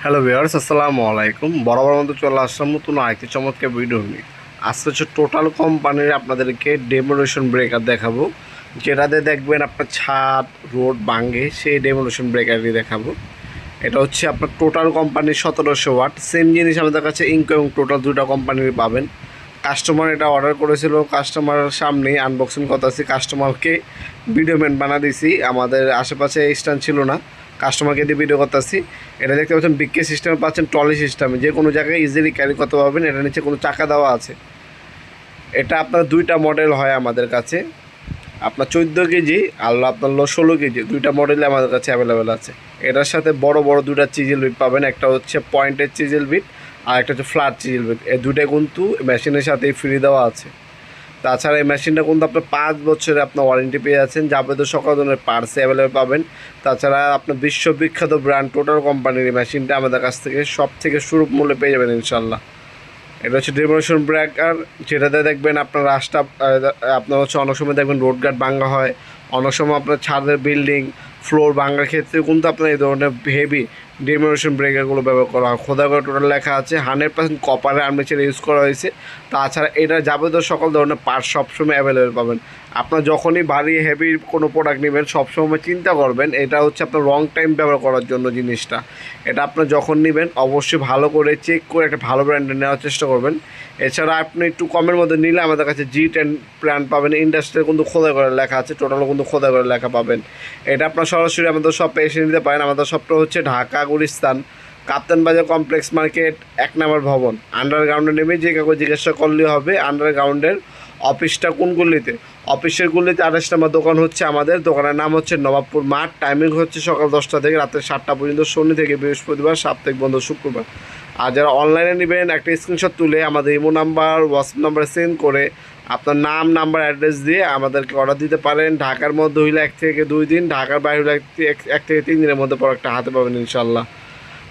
Hello viewers, আসসালামু আলাইকুম। বরাবর মতো চলে আসলাম নতুন আরেকটি চমৎকার ভিডিও নিয়ে। আজকে হচ্ছে টোটাল কোম্পানির আপনাদেরকে ডেমোলেশন ব্রেকার দেখাবো, যেটাতে দেখবেন আপনার ছাদ রোড ভাঙে, সেই ডেমোলেশন ব্রেকারই দেখাবো। এটা হচ্ছে আপনার টোটাল কোম্পানির 1700 ওয়াট। সেম জিনিস আমাদের কাছে ইনকো এবং টোটাল দুইটা কোম্পানির পাবেন। কাস্টমার এটা অর্ডার করেছিল, কাস্টমারের সামনেই আনবক্সিং করতেছি, কাস্টমারকে ভিডিও ম্যান বানা দিছি। আমাদের আশেপাশে স্ট্যান্ড ছিল না, কাস্টমারকে দিয়ে ভিডিও করতেছি। এটা দেখতে পাচ্ছেন বিকে সিস্টেমে পাচ্ছেন, ট্রলি সিস্টেমে, যে কোনো জায়গায় ইজিলি ক্যারি করতে পারবেন। এটা নিচে কোনো চাকা দেওয়া আছে। এটা আপনার দুইটা মডেল হয় আমাদের কাছে, আপনার 14 কেজি আর আপনার 16 কেজি, দুইটা মডেলে আমাদের কাছে অ্যাভেলেবেল আছে। এটার সাথে বড় বড় দুইটা চিজেল বিট পাবেন, একটা হচ্ছে পয়েন্টের চিজেল বিট আর একটা হচ্ছে ফ্ল্যাট চিজেল বিট। এই দুইটাই কিন্তু মেশিনের সাথেই ফ্রি দেওয়া আছে। তাছাড়া এই মেশিনটা কিন্তু আপনার 5 বছরে আপনার ওয়ারেন্টি পেয়ে যাচ্ছেন। যাবতীয় সকল ধরনের পার্টস অ্যাভেলেবেল পাবেন। তাছাড়া আপনার বিশ্ববিখ্যাত ব্র্যান্ড টোটাল কোম্পানির এই মেশিনটা আমাদের কাছ থেকে সব থেকে সুলভ মূল্যে পেয়ে যাবেন ইনশাল্লাহ। এটা হচ্ছে ডেমোলেশন ব্রেকার, যেটাতে দেখবেন আপনার রাস্তা, আপনার হচ্ছে অনেক সময় দেখবেন রোড গার্ড ভাঙা হয়, অনেক সময় আপনার ছাদের বিল্ডিং ফ্লোর ভাঙার ক্ষেত্রে কিন্তু আপনার এই ধরনের হেভি ডেমোলেশন ব্রেকারগুলো ব্যবহার করা হয়। খোদা করে টোটাল লেখা আছে, 100% কপারের আর্মেচার ইউজ করা হয়েছে। তাছাড়া এটা যাবতীয় সকল ধরনের পার্টস সবসময় অ্যাভেলেবেল পাবেন। আপনার যখনই ভারী হেভি কোনো প্রোডাক্ট নেবেন সবসময় চিন্তা করবেন এটা হচ্ছে আপনার লং টাইম ব্যবহার করার জন্য জিনিসটা। এটা আপনার যখন নেবেন অবশ্যই ভালো করে চেক করে একটা ভালো ব্র্যান্ডের নেওয়ার চেষ্টা করবেন। এছাড়া আপনি একটু কমের মধ্যে নিলে আমাদের কাছে G10 ব্র্যান্ড পাবেন, ইন্ডাস্ট্রিয়াল কিন্তু খোদাই করে লেখা আছে, টোটালও কিন্তু খোদাই করে লেখা পাবেন। এটা আপনার সরাসরি আমাদের শপে এসে নিতে পারেন। আমাদের শপটা হচ্ছে ঢাকা গুলিস্তান কাপ্তান বাজার কমপ্লেক্স মার্কেট 1 নম্বর ভবন। আন্ডারগ্রাউন্ডে নেমে যে কাউকে জিজ্ঞাসা করলেই হবে আন্ডারগ্রাউন্ডের অফিসটা কোন গলিতে। অফিসের গলিতে 28 নম্বর দোকান হচ্ছে আমাদের। দোকানের নাম হচ্ছে নবাবপুর মাঠ। টাইমিং হচ্ছে সকাল 10টা থেকে রাতের 7টা পর্যন্ত, শনি থেকে বৃহস্পতিবার, সাপ্তাহিক বন্ধ শুক্রবার। আর যারা অনলাইনে নেবেন একটা স্ক্রিনশট তুলে আমাদের ইমো নাম্বার হোয়াটসঅ্যাপ নাম্বারে সেন্ড করে আপনার নাম নাম্বার অ্যাড্রেস দিয়ে আমাদেরকে অর্ডার দিতে পারেন। ঢাকার মধ্যে হইলে 1 থেকে 2 দিন, ঢাকার বাইরে হইলে 1 থেকে 3 দিনের মধ্যে প্রোডাক্টটা হাতে পাবেন ইনশাল্লাহ।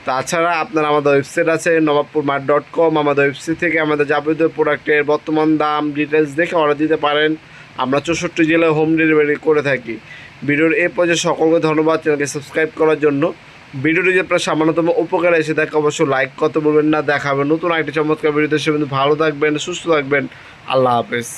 তাছাড়া আপনার আমাদের ওয়েবসাইট আছে নবাবপুরমার্ট.com। আমাদের ওয়েবসাইট থেকে আমাদের যাবতীয় প্রোডাক্টের বর্তমান দাম ডিটেলস দেখে অর্ডার দিতে পারেন। আমরা 64 জেলায় হোম ডেলিভারি করে থাকি। ভিডিওর এই পর্যায়ে সকলকে ধন্যবাদ চ্যানেলকে সাবস্ক্রাইব করার জন্য। ভিডিওটি যে আপনার সামান্যতম উপকারে এসে থাকে অবশ্যই লাইক করতে বলবেন না। দেখাবেন নতুন আরেকটি চমৎকার ভিডিওতে, সে কিন্তু ভালো থাকবেন, সুস্থ থাকবেন। আল্লাহ হাফেজ।